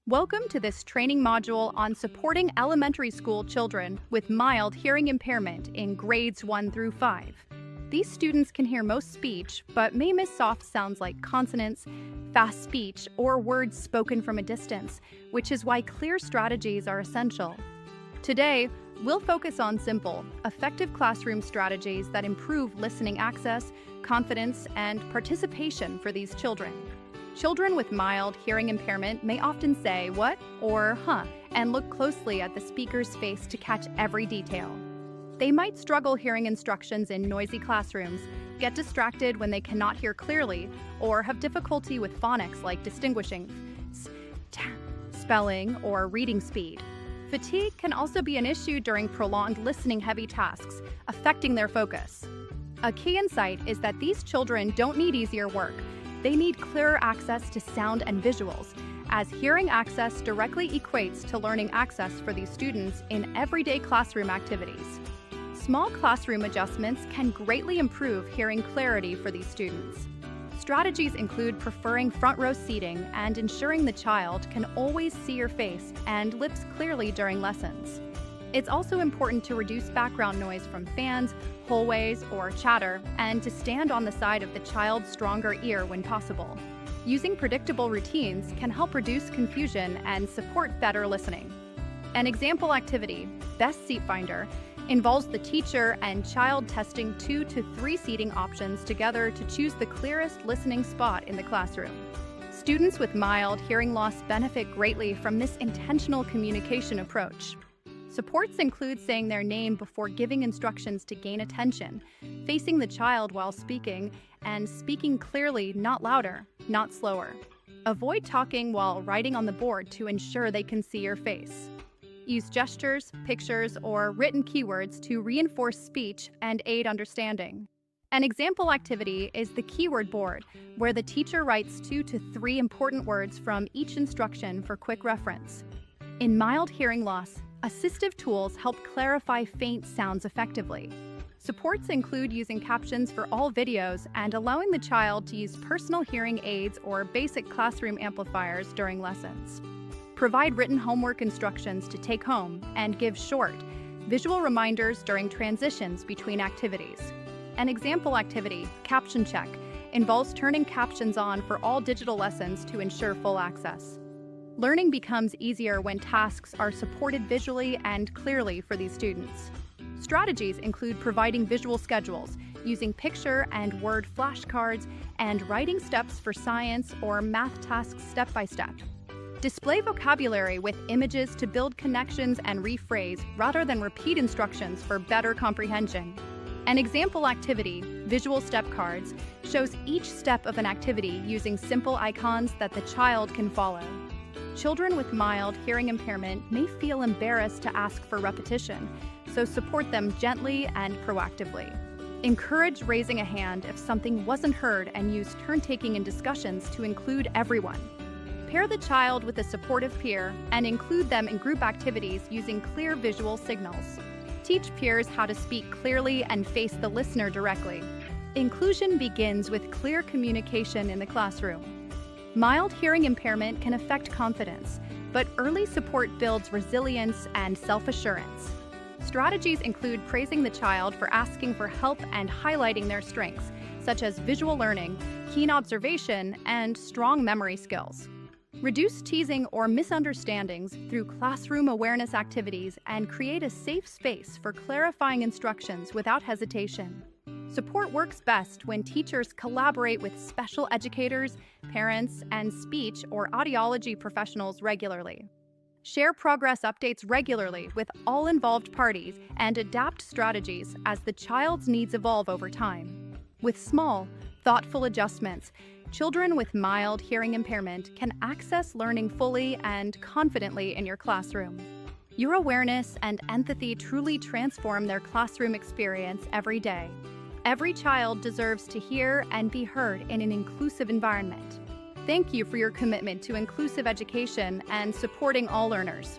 Welcome to this training module on supporting elementary school children with mild hearing impairment in grades 1 through 5. These students can hear most speech, but may miss soft sounds like consonants, fast speech, or words spoken from a distance, which is why clear strategies are essential. Today, we'll focus on simple, effective classroom strategies that improve listening access, confidence, and participation for these children. Children with mild hearing impairment may often say "what" or "huh" and look closely at the speaker's face to catch every detail. They might struggle hearing instructions in noisy classrooms, get distracted when they cannot hear clearly, or have difficulty with phonics like distinguishing s, t, spelling, or reading speed. Fatigue can also be an issue during prolonged listening-heavy tasks, affecting their focus. A key insight is that these children don't need easier work. They need clearer access to sound and visuals, as hearing access directly equates to learning access for these students in everyday classroom activities. Small classroom adjustments can greatly improve hearing clarity for these students. Strategies include preferring front row seating and ensuring the child can always see your face and lips clearly during lessons. It's also important to reduce background noise from fans, hallways, or chatter, and to stand on the side of the child's stronger ear when possible. Using predictable routines can help reduce confusion and support better listening. An example activity, Best Seat Finder, involves the teacher and child testing 2 to 3 seating options together to choose the clearest listening spot in the classroom. Students with mild hearing loss benefit greatly from this intentional communication approach. Supports include saying their name before giving instructions to gain attention, facing the child while speaking, and speaking clearly, not louder, not slower. Avoid talking while writing on the board to ensure they can see your face. Use gestures, pictures, or written keywords to reinforce speech and aid understanding. An example activity is the keyword board, where the teacher writes 2 to 3 important words from each instruction for quick reference. In mild hearing loss, assistive tools help clarify faint sounds effectively. Supports include using captions for all videos and allowing the child to use personal hearing aids or basic classroom amplifiers during lessons. Provide written homework instructions to take home and give short, visual reminders during transitions between activities. An example activity, Caption Check, involves turning captions on for all digital lessons to ensure full access. Learning becomes easier when tasks are supported visually and clearly for these students. Strategies include providing visual schedules, using picture and word flashcards, and writing steps for science or math tasks step by step. Display vocabulary with images to build connections and rephrase rather than repeat instructions for better comprehension. An example activity, Visual Step Cards, shows each step of an activity using simple icons that the child can follow. Children with mild hearing impairment may feel embarrassed to ask for repetition, so support them gently and proactively. Encourage raising a hand if something wasn't heard and use turn-taking in discussions to include everyone. Pair the child with a supportive peer and include them in group activities using clear visual signals. Teach peers how to speak clearly and face the listener directly. Inclusion begins with clear communication in the classroom. Mild hearing impairment can affect confidence, but early support builds resilience and self-assurance. Strategies include praising the child for asking for help and highlighting their strengths, such as visual learning, keen observation, and strong memory skills. Reduce teasing or misunderstandings through classroom awareness activities and create a safe space for clarifying instructions without hesitation. Support works best when teachers collaborate with special educators, parents, and speech or audiology professionals regularly. Share progress updates regularly with all involved parties and adapt strategies as the child's needs evolve over time. With small, thoughtful adjustments, children with mild hearing impairment can access learning fully and confidently in your classroom. Your awareness and empathy truly transform their classroom experience every day. Every child deserves to hear and be heard in an inclusive environment. Thank you for your commitment to inclusive education and supporting all learners.